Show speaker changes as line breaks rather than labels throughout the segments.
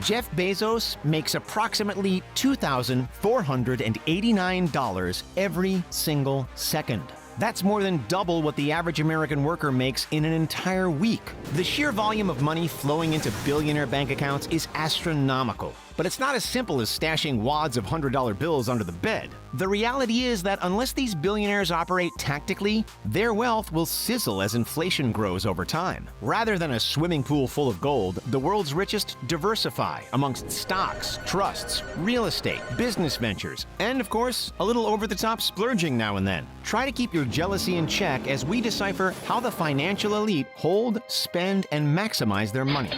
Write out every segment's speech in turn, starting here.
Jeff Bezos makes approximately $2,489 every single second. That's more than double what the average American worker makes in an entire week. The sheer volume of money flowing into billionaire bank accounts is astronomical. But it's not as simple as stashing wads of $100 bills under the bed. The reality is that unless these billionaires operate tactically, their wealth will sizzle as inflation grows over time. Rather than a swimming pool full of gold, the world's richest diversify amongst stocks, trusts, real estate, business ventures, and of course, a little over-the-top splurging now and then. Try to keep your jealousy in check as we decipher how the financial elite hold, spend, and maximize their money.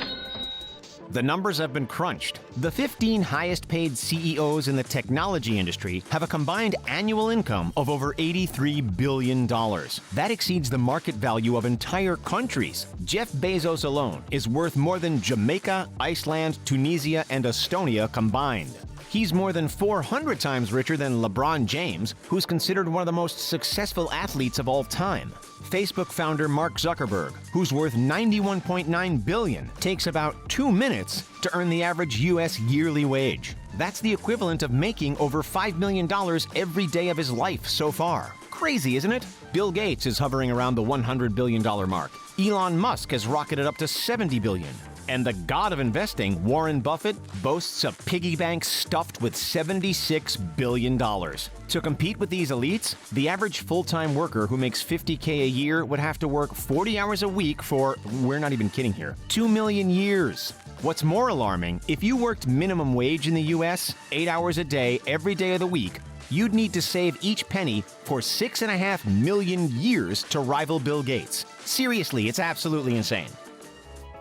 The numbers have been crunched. The 15 highest-paid CEOs in the technology industry have a combined annual income of over $83 billion. That exceeds the market value of entire countries. Jeff Bezos alone is worth more than Jamaica, Iceland, Tunisia, and Estonia combined. He's more than 400 times richer than LeBron James, who's considered one of the most successful athletes of all time. Facebook founder Mark Zuckerberg, who's worth $91.9 billion, takes about 2 minutes to earn the average U.S. yearly wage. That's the equivalent of making over $5 million every day of his life so far. Crazy, isn't it? Bill Gates is hovering around the $100 billion mark. Elon Musk has rocketed up to $70 billion. And the god of investing, Warren Buffett, boasts a piggy bank stuffed with $76 billion. To compete with these elites, the average full-time worker who makes $50K a year would have to work 40 hours a week for, we're not even kidding here, 2 million years. What's more alarming, if you worked minimum wage in the US, 8 hours a day, every day of the week, you'd need to save each penny for 6.5 million years to rival Bill Gates. Seriously, it's absolutely insane.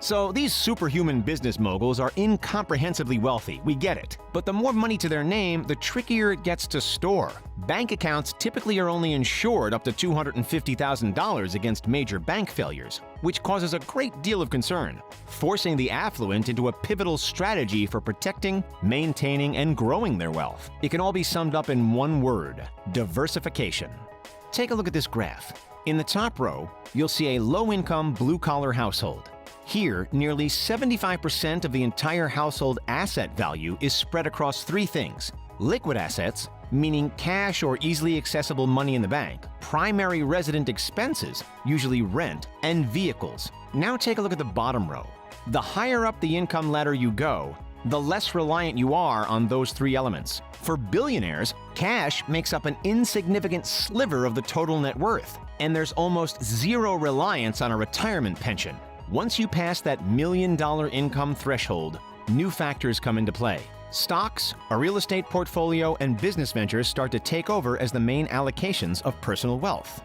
So these superhuman business moguls are incomprehensibly wealthy, we get it. But the more money to their name, the trickier it gets to store. Bank accounts typically are only insured up to $250,000 against major bank failures, which causes a great deal of concern, forcing the affluent into a pivotal strategy for protecting, maintaining, and growing their wealth. It can all be summed up in one word: diversification. Take a look at this graph. In the top row, you'll see a low-income, blue-collar household. Here, nearly 75% of the entire household asset value is spread across three things: liquid assets, meaning cash or easily accessible money in the bank; primary resident expenses, usually rent; and vehicles. Now take a look at the bottom row. The higher up the income ladder you go, the less reliant you are on those three elements. For billionaires, cash makes up an insignificant sliver of the total net worth, and there's almost zero reliance on a retirement pension. Once you pass that $1 million income threshold, new factors come into play. Stocks, a real estate portfolio, and business ventures start to take over as the main allocations of personal wealth.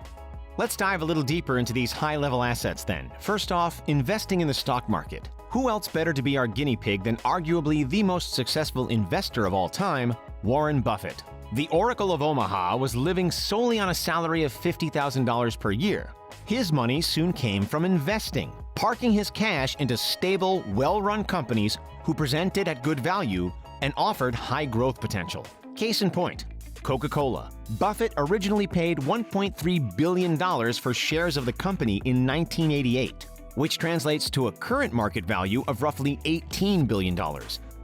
Let's dive a little deeper into these high-level assets then. First off, investing in the stock market. Who else better to be our guinea pig than arguably the most successful investor of all time, Warren Buffett? The Oracle of Omaha was living solely on a salary of $50,000 per year. His money soon came from investing, parking his cash into stable, well-run companies who presented at good value and offered high growth potential. Case in point, Coca-Cola. Buffett originally paid $1.3 billion for shares of the company in 1988, which translates to a current market value of roughly $18 billion.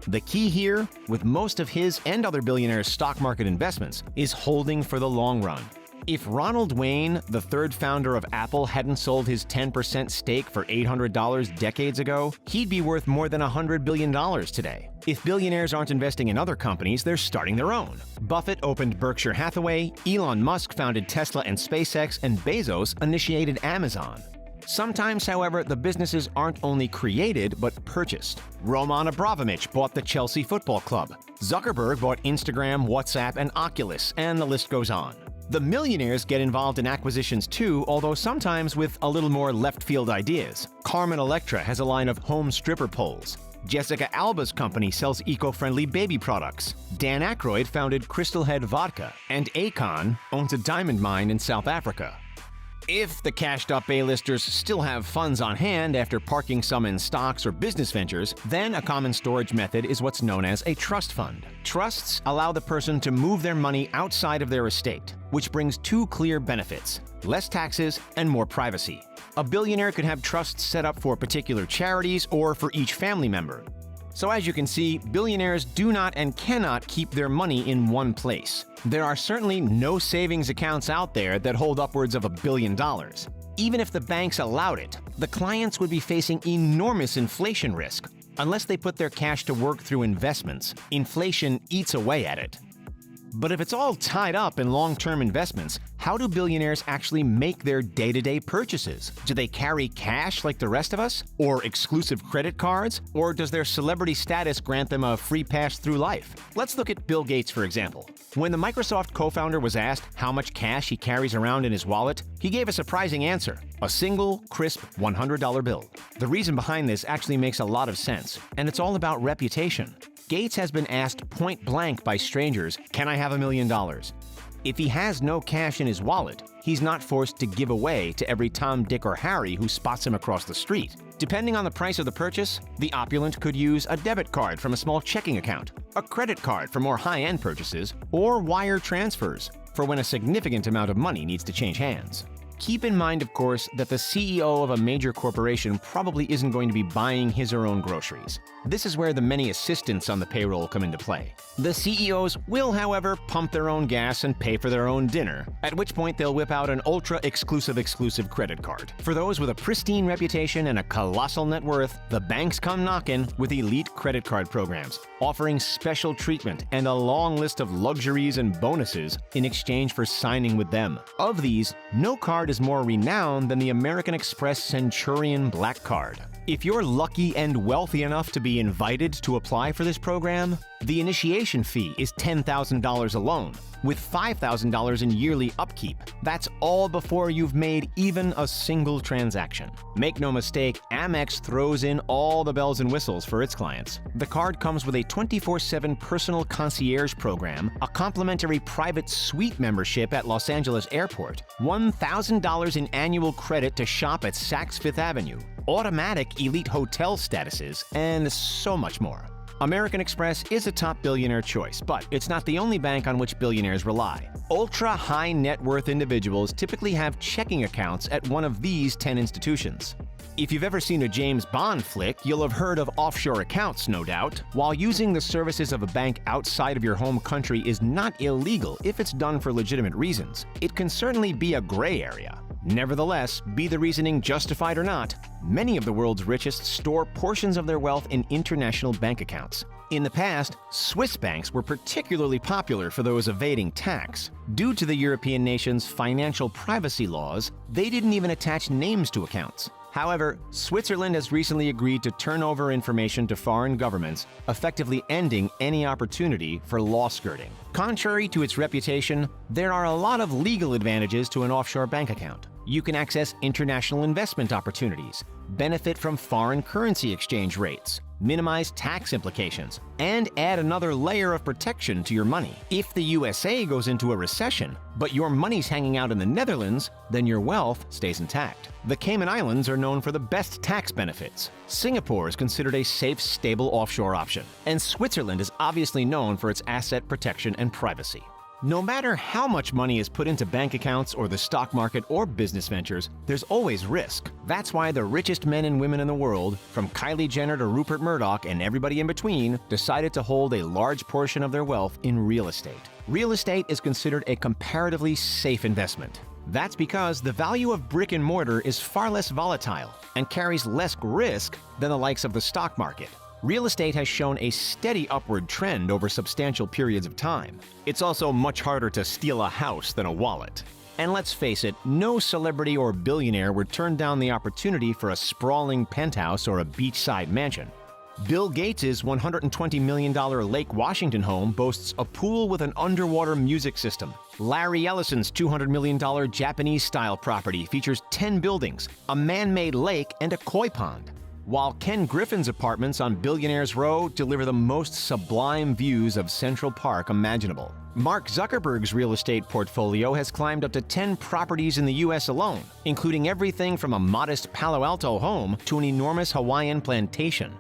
The key here, with most of his and other billionaires' stock market investments, is holding for the long run. If Ronald Wayne, the third founder of Apple, hadn't sold his 10% stake for $800 decades ago, he'd be worth more than $100 billion today. If billionaires aren't investing in other companies, they're starting their own. Buffett opened Berkshire Hathaway, Elon Musk founded Tesla and SpaceX, and Bezos initiated Amazon. Sometimes, however, the businesses aren't only created, but purchased. Roman Abramovich bought the Chelsea Football Club. Zuckerberg bought Instagram, WhatsApp, and Oculus, and the list goes on. The millionaires get involved in acquisitions too, although sometimes with a little more left-field ideas. Carmen Electra has a line of home stripper poles. Jessica Alba's company sells eco-friendly baby products. Dan Aykroyd founded Crystal Head Vodka, and Akon owns a diamond mine in South Africa. If the cashed-up A-listers still have funds on hand after parking some in stocks or business ventures, then a common storage method is what's known as a trust fund. Trusts allow the person to move their money outside of their estate, which brings two clear benefits: less taxes and more privacy. A billionaire could have trusts set up for particular charities or for each family member. So as you can see, billionaires do not and cannot keep their money in one place. There are certainly no savings accounts out there that hold upwards of $1 billion. Even if the banks allowed it, the clients would be facing enormous inflation risk. Unless they put their cash to work through investments, inflation eats away at it. But if it's all tied up in long-term investments, how do billionaires actually make their day-to-day purchases? Do they carry cash like the rest of us? Or exclusive credit cards? Or does their celebrity status grant them a free pass through life? Let's look at Bill Gates, for example. When the Microsoft co-founder was asked how much cash he carries around in his wallet, he gave a surprising answer: a single, crisp $100 bill. The reason behind this actually makes a lot of sense, and it's all about reputation. Gates has been asked point blank by strangers, "Can I have $1 million?" If he has no cash in his wallet, he's not forced to give away to every Tom, Dick, or Harry who spots him across the street. Depending on the price of the purchase, the opulent could use a debit card from a small checking account, a credit card for more high-end purchases, or wire transfers for when a significant amount of money needs to change hands. Keep in mind, of course, that the CEO of a major corporation probably isn't going to be buying his or her own groceries. This is where the many assistants on the payroll come into play. The CEOs will, however, pump their own gas and pay for their own dinner, at which point they'll whip out an ultra-exclusive credit card. For those with a pristine reputation and a colossal net worth, the banks come knocking with elite credit card programs, offering special treatment and a long list of luxuries and bonuses in exchange for signing with them. Of these, no card is more renowned than the American Express Centurion Black Card. If you're lucky and wealthy enough to be invited to apply for this program, the initiation fee is $10,000 alone, with $5,000 in yearly upkeep. That's all before you've made even a single transaction. Make no mistake, Amex throws in all the bells and whistles for its clients. The card comes with a 24/7 personal concierge program, a complimentary private suite membership at Los Angeles Airport, $1,000 in annual credit to shop at Saks Fifth Avenue, automatic elite hotel statuses, and so much more. American Express is a top billionaire choice, but it's not the only bank on which billionaires rely. Ultra-high net worth individuals typically have checking accounts at one of these 10 institutions. If you've ever seen a James Bond flick, you'll have heard of offshore accounts, no doubt. While using the services of a bank outside of your home country is not illegal if it's done for legitimate reasons, it can certainly be a gray area. Nevertheless, be the reasoning justified or not, many of the world's richest store portions of their wealth in international bank accounts. In the past, Swiss banks were particularly popular for those evading tax. Due to the European nation's financial privacy laws, they didn't even attach names to accounts. However, Switzerland has recently agreed to turn over information to foreign governments, effectively ending any opportunity for law skirting. Contrary to its reputation, there are a lot of legal advantages to an offshore bank account. You can access international investment opportunities, benefit from foreign currency exchange rates, minimize tax implications, and add another layer of protection to your money. If the USA goes into a recession, but your money's hanging out in the Netherlands, then your wealth stays intact. The Cayman Islands are known for the best tax benefits. Singapore is considered a safe, stable offshore option. And Switzerland is obviously known for its asset protection and privacy. No matter how much money is put into bank accounts or the stock market or business ventures, there's always risk. That's why the richest men and women in the world, from Kylie Jenner to Rupert Murdoch and everybody in between, decided to hold a large portion of their wealth in real estate. Real estate is considered a comparatively safe investment. That's because the value of brick and mortar is far less volatile and carries less risk than the likes of the stock market. Real estate has shown a steady upward trend over substantial periods of time. It's also much harder to steal a house than a wallet. And let's face it, no celebrity or billionaire would turn down the opportunity for a sprawling penthouse or a beachside mansion. Bill Gates' $120 million Lake Washington home boasts a pool with an underwater music system. Larry Ellison's $200 million Japanese-style property features 10 buildings, a man-made lake, and a koi pond. While Ken Griffin's apartments on Billionaires Row deliver the most sublime views of Central Park imaginable. Mark Zuckerberg's real estate portfolio has climbed up to 10 properties in the U.S. alone, including everything from a modest Palo Alto home to an enormous Hawaiian plantation.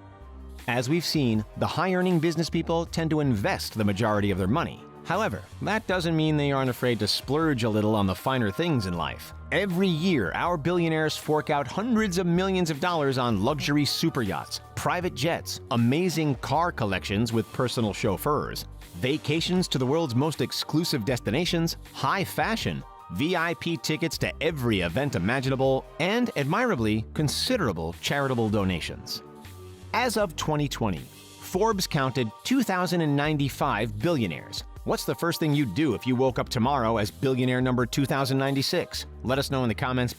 As we've seen, the high-earning business people tend to invest the majority of their money. However, that doesn't mean they aren't afraid to splurge a little on the finer things in life. Every year, our billionaires fork out hundreds of millions of dollars on luxury super yachts, private jets, amazing car collections with personal chauffeurs, vacations to the world's most exclusive destinations, high fashion, VIP tickets to every event imaginable, and, admirably, considerable charitable donations. As of 2020, Forbes counted 2,095 billionaires. What's the first thing you'd do if you woke up tomorrow as billionaire number 2096? Let us know in the comments.